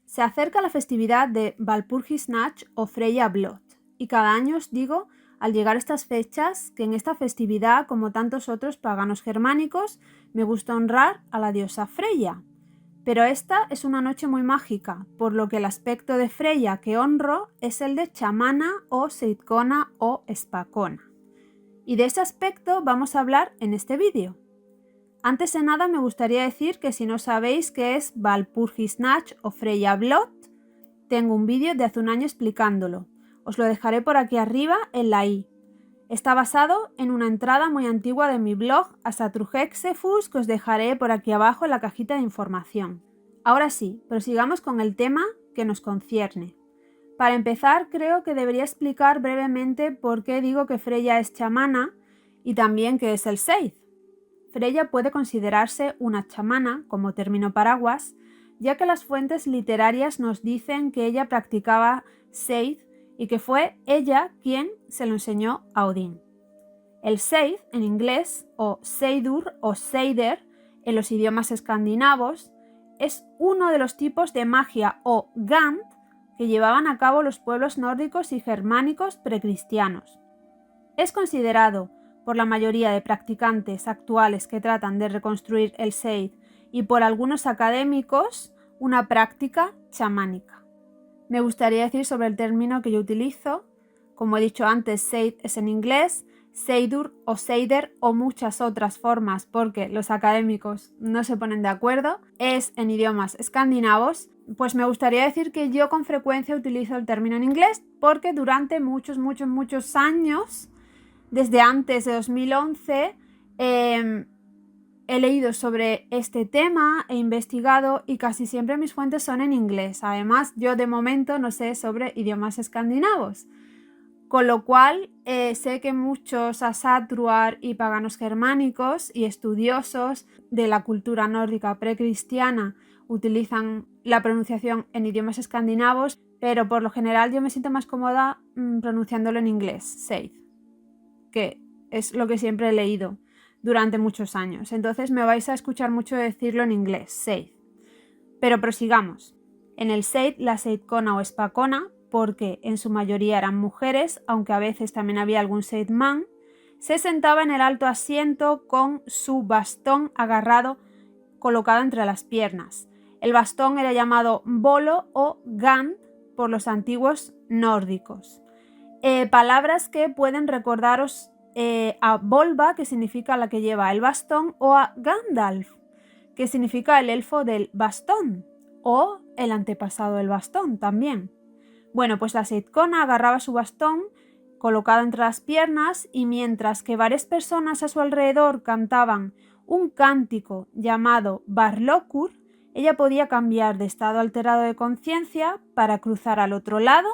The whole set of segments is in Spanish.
Se acerca la festividad de Walpurgisnacht o Freya Blot, y cada año os digo, al llegar estas fechas, que en esta festividad, como tantos otros paganos germánicos, me gusta honrar a la diosa Freya. Pero esta es una noche muy mágica, por lo que el aspecto de Freya que honro es el de chamana o seidkona o spakona. Y de ese aspecto vamos a hablar en este vídeo. Antes de nada me gustaría decir que si no sabéis qué es Walpurgisnacht o Freya Blot, tengo un vídeo de hace un año explicándolo. Os lo dejaré por aquí arriba en la i. Está basado en una entrada muy antigua de mi blog Asatrujexefus que os dejaré por aquí abajo en la cajita de información. Ahora sí, prosigamos con el tema que nos concierne. Para empezar, creo que debería explicar brevemente por qué digo que Freya es chamana y también qué es el seid. Freya puede considerarse una chamana como término paraguas, ya que las fuentes literarias nos dicen que ella practicaba seid y que fue ella quien se lo enseñó a Odín. El seid en inglés, o seidur o seider en los idiomas escandinavos, es uno de los tipos de magia o gant que llevaban a cabo los pueblos nórdicos y germánicos precristianos. Es considerado por la mayoría de practicantes actuales que tratan de reconstruir el seid y por algunos académicos una práctica chamánica. Me gustaría decir sobre el término que yo utilizo. Como he dicho antes, seid es en inglés, seidur o seider o muchas otras formas porque los académicos no se ponen de acuerdo, es en idiomas escandinavos. Pues me gustaría decir que yo con frecuencia utilizo el término en inglés porque durante muchos años, desde antes de 2011, he leído sobre este tema, he investigado y casi siempre mis fuentes son en inglés. Además, yo de momento no sé sobre idiomas escandinavos, con lo cual sé que muchos asatruar y paganos germánicos y estudiosos de la cultura nórdica precristiana utilizan la pronunciación en idiomas escandinavos, pero por lo general yo me siento más cómoda pronunciándolo en inglés, seid, que es lo que siempre he leído durante muchos años. Entonces me vais a escuchar mucho decirlo en inglés, seid. Pero prosigamos. En el seid, la seidkona o spakona, porque en su mayoría eran mujeres, aunque a veces también había algún seidman, se sentaba en el alto asiento con su bastón agarrado, colocado entre las piernas. El bastón era llamado bolo o gant por los antiguos nórdicos. Palabras que pueden recordaros a Volva, que significa la que lleva el bastón, o a Gandalf, que significa el elfo del bastón, o el antepasado del bastón también. Bueno, pues la seidkona agarraba su bastón colocado entre las piernas y mientras que varias personas a su alrededor cantaban un cántico llamado Barlokur, ella podía cambiar de estado alterado de conciencia para cruzar al otro lado,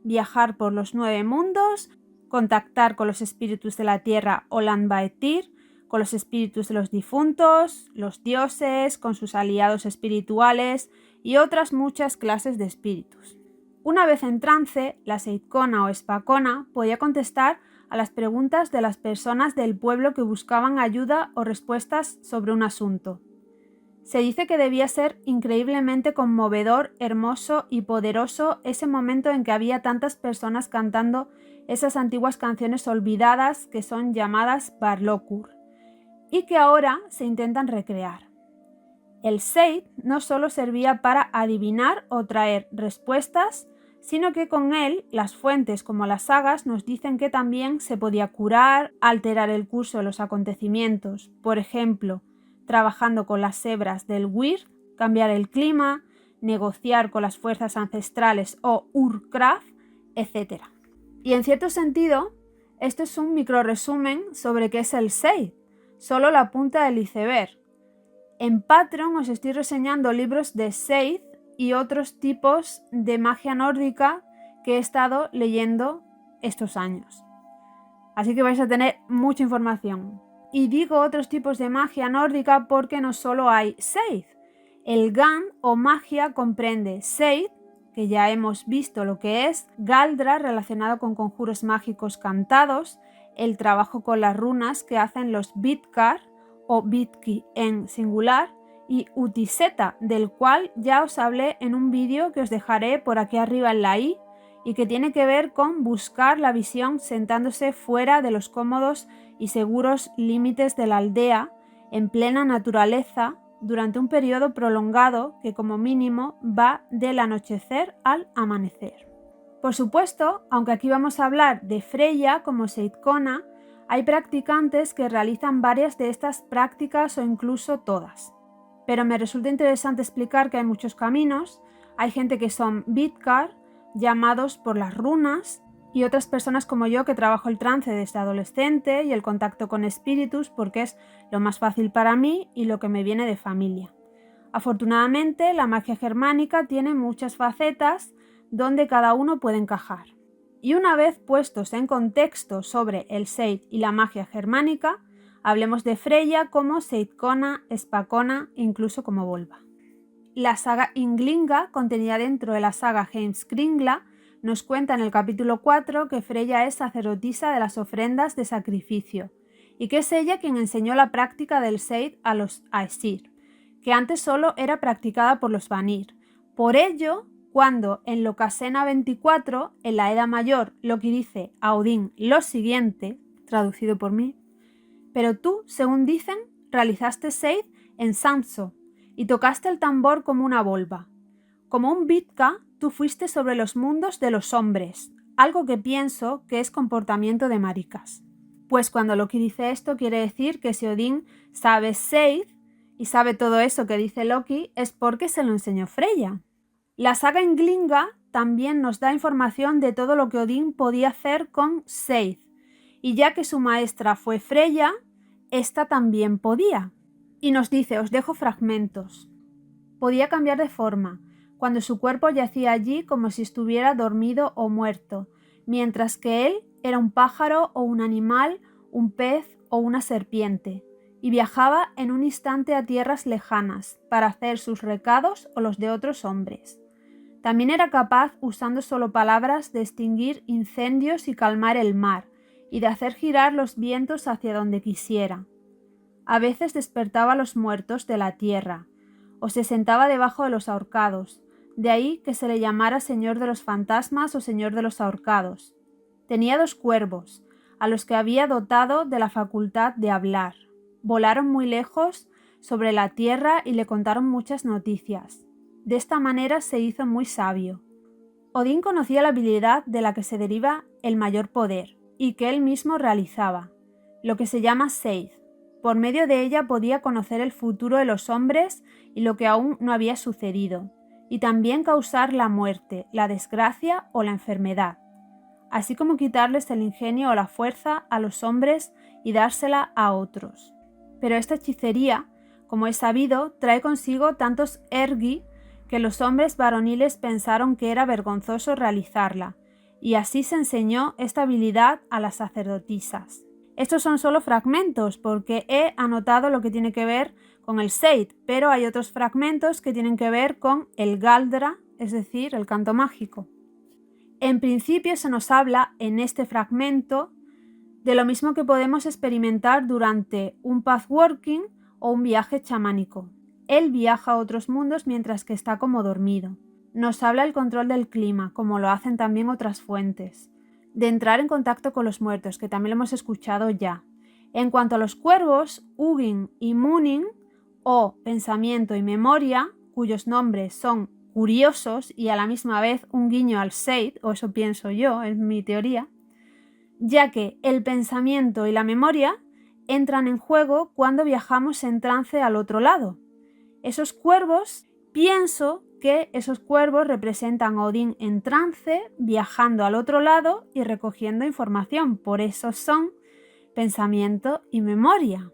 viajar por los 9 mundos, contactar con los espíritus de la tierra o Lanbaetir, con los espíritus de los difuntos, los dioses, con sus aliados espirituales y otras muchas clases de espíritus. Una vez en trance, la seidkona o spakona podía contestar a las preguntas de las personas del pueblo que buscaban ayuda o respuestas sobre un asunto. Se dice que debía ser increíblemente conmovedor, hermoso y poderoso ese momento en que había tantas personas cantando esas antiguas canciones olvidadas que son llamadas Barlokur y que ahora se intentan recrear. El seid no solo servía para adivinar o traer respuestas, sino que con él las fuentes como las sagas nos dicen que también se podía curar, alterar el curso de los acontecimientos, por ejemplo, trabajando con las hebras del Weird, cambiar el clima, negociar con las fuerzas ancestrales o Urkraft, etc. Y en cierto sentido, esto es un microresumen sobre qué es el seid, solo la punta del iceberg. En Patreon os estoy reseñando libros de seid y otros tipos de magia nórdica que he estado leyendo estos años. Así que vais a tener mucha información. Y digo otros tipos de magia nórdica porque no solo hay seid. El Gant o magia comprende seid, que ya hemos visto lo que es, Galdra relacionado con conjuros mágicos cantados, el trabajo con las runas que hacen los Bidkar o Bitki en singular, y Utiseta, del cual ya os hablé en un vídeo que os dejaré por aquí arriba en la i, y que tiene que ver con buscar la visión sentándose fuera de los cómodos y seguros límites de la aldea, en plena naturaleza, durante un periodo prolongado que como mínimo va del anochecer al amanecer. Por supuesto, aunque aquí vamos a hablar de Freya como Seidkona, hay practicantes que realizan varias de estas prácticas o incluso todas. Pero me resulta interesante explicar que hay muchos caminos, hay gente que son Bidkar, llamados por las runas, y otras personas como yo que trabajo el trance desde adolescente y el contacto con espíritus porque es lo más fácil para mí y lo que me viene de familia. Afortunadamente, la magia germánica tiene muchas facetas donde cada uno puede encajar. Y una vez puestos en contexto sobre el Seid y la magia germánica, hablemos de Freya como Seidkona, Spakona e incluso como Volva. La saga Ynglinga, contenida dentro de la saga Heimskringla, nos cuenta en el capítulo 4 que Freya es sacerdotisa de las ofrendas de sacrificio y que es ella quien enseñó la práctica del Seid a los Aesir, que antes solo era practicada por los Vanir. Por ello, cuando en Locasena 24, en la Edad Mayor, Loki dice a Odín lo siguiente, traducido por mí: pero tú, según dicen, realizaste Seid en Samso y tocaste el tambor como una volva. Como un Bidka, tú fuiste sobre los mundos de los hombres, algo que pienso que es comportamiento de maricas. Pues cuando Loki dice esto, quiere decir que si Odín sabe Seid y sabe todo eso que dice Loki, es porque se lo enseñó Freya. La saga Ynglinga también nos da información de todo lo que Odín podía hacer con Seid, y ya que su maestra fue Freya, esta también podía. Y nos dice, os dejo fragmentos. Podía cambiar de forma, cuando su cuerpo yacía allí como si estuviera dormido o muerto, mientras que él era un pájaro o un animal, un pez o una serpiente, y viajaba en un instante a tierras lejanas para hacer sus recados o los de otros hombres. También era capaz, usando solo palabras, de extinguir incendios y calmar el mar, y de hacer girar los vientos hacia donde quisiera. A veces despertaba a los muertos de la tierra, o se sentaba debajo de los ahorcados, de ahí que se le llamara Señor de los Fantasmas o Señor de los Ahorcados. Tenía 2 cuervos, a los que había dotado de la facultad de hablar. Volaron muy lejos sobre la tierra y le contaron muchas noticias. De esta manera se hizo muy sabio. Odín conocía la habilidad de la que se deriva el mayor poder, y que él mismo realizaba, lo que se llama Seid. Por medio de ella podía conocer el futuro de los hombres y lo que aún no había sucedido, y también causar la muerte, la desgracia o la enfermedad, así como quitarles el ingenio o la fuerza a los hombres y dársela a otros. Pero esta hechicería, como es sabido, trae consigo tantos ergi que los hombres varoniles pensaron que era vergonzoso realizarla, y así se enseñó esta habilidad a las sacerdotisas. Estos son solo fragmentos porque he anotado lo que tiene que ver con el Seid, pero hay otros fragmentos que tienen que ver con el Galdra, es decir, el canto mágico. En principio se nos habla en este fragmento de lo mismo que podemos experimentar durante un pathworking o un viaje chamánico. Él viaja a otros mundos mientras que está como dormido. Nos habla el control del clima, como lo hacen también otras fuentes. De entrar en contacto con los muertos, que también lo hemos escuchado ya. En cuanto a los cuervos, Hugin y Munin, o pensamiento y memoria, cuyos nombres son curiosos y a la misma vez un guiño al Seid, o eso pienso yo, es mi teoría, ya que el pensamiento y la memoria entran en juego cuando viajamos en trance al otro lado. Esos cuervos, pienso que esos cuervos representan a Odín en trance, viajando al otro lado y recogiendo información. Por eso son pensamiento y memoria.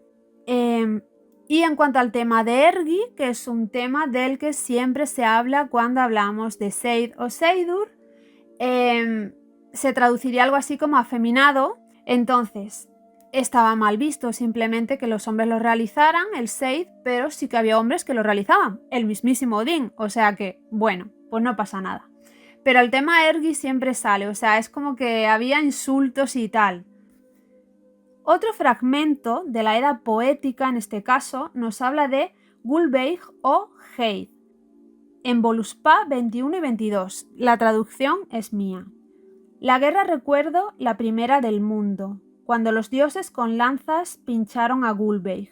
Y en cuanto al tema de Ergi, que es un tema del que siempre se habla cuando hablamos de Seid o Seidur, se traduciría algo así como afeminado. Entonces, estaba mal visto simplemente que los hombres lo realizaran, el Seid, pero sí que había hombres que lo realizaban, el mismísimo Odín, o sea que, bueno, pues no pasa nada. Pero el tema Ergi siempre sale, o sea, es como que había insultos y tal. Otro fragmento de la Edda poética, en este caso, nos habla de Gulveig o Heid, en Voluspa 21 y 22. La traducción es mía. La guerra recuerdo la primera del mundo, cuando los dioses con lanzas pincharon a Gulveig,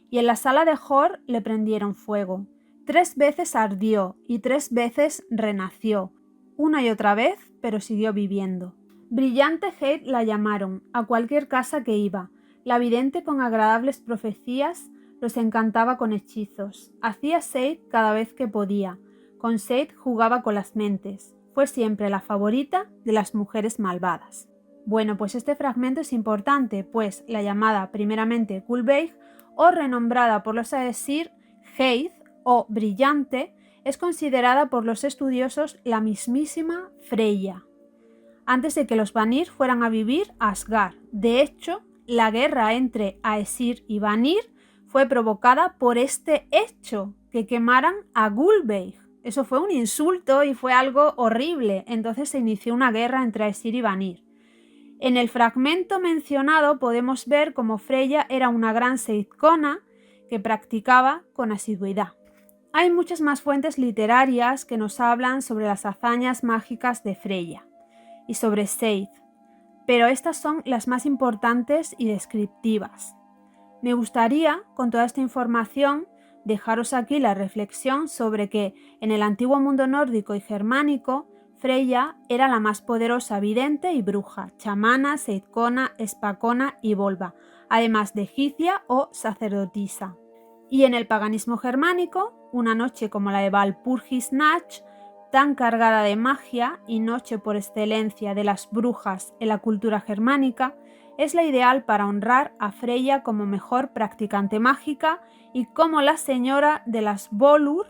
y en la sala de Hor le prendieron fuego. 3 veces ardió y 3 veces renació, una y otra vez, pero siguió viviendo. Brillante Heid la llamaron, a cualquier casa que iba. La vidente con agradables profecías los encantaba con hechizos. Hacía Seid cada vez que podía. Con Seid jugaba con las mentes. Fue siempre la favorita de las mujeres malvadas. Bueno, pues este fragmento es importante, pues la llamada primeramente Gulveig o renombrada por los Aesir Heid o Brillante es considerada por los estudiosos la mismísima Freya, antes de que los Vanir fueran a vivir a Asgard. De hecho, la guerra entre Aesir y Vanir fue provocada por este hecho, que quemaran a Gulveig. Eso fue un insulto y fue algo horrible, entonces se inició una guerra entre Aesir y Vanir. En el fragmento mencionado podemos ver cómo Freya era una gran seidkona que practicaba con asiduidad. Hay muchas más fuentes literarias que nos hablan sobre las hazañas mágicas de Freya y sobre Seid, pero estas son las más importantes y descriptivas. Me gustaría, con toda esta información, dejaros aquí la reflexión sobre que en el antiguo mundo nórdico y germánico, Freya era la más poderosa vidente y bruja, chamana, seidkona, espacona y volva, además de egipcia o sacerdotisa. Y en el paganismo germánico, una noche como la de Walpurgisnacht, tan cargada de magia y noche por excelencia de las brujas en la cultura germánica, es la ideal para honrar a Freya como mejor practicante mágica y como la señora de las Volur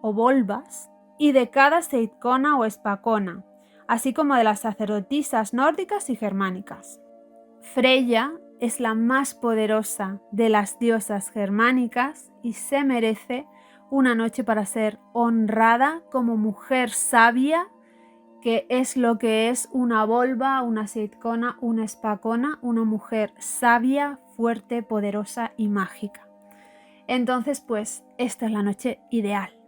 o volvas y de cada seidkona o espacona, así como de las sacerdotisas nórdicas y germánicas. Freya es la más poderosa de las diosas germánicas y se merece una noche para ser honrada como mujer sabia, que es lo que es una volva, una seidkona, una espacona, una mujer sabia, fuerte, poderosa y mágica. Entonces, pues, esta es la noche ideal.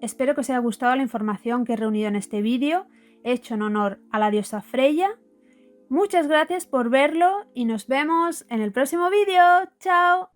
Espero que os haya gustado la información que he reunido en este vídeo, hecho en honor a la diosa Freya. Muchas gracias por verlo y nos vemos en el próximo vídeo. ¡Chao!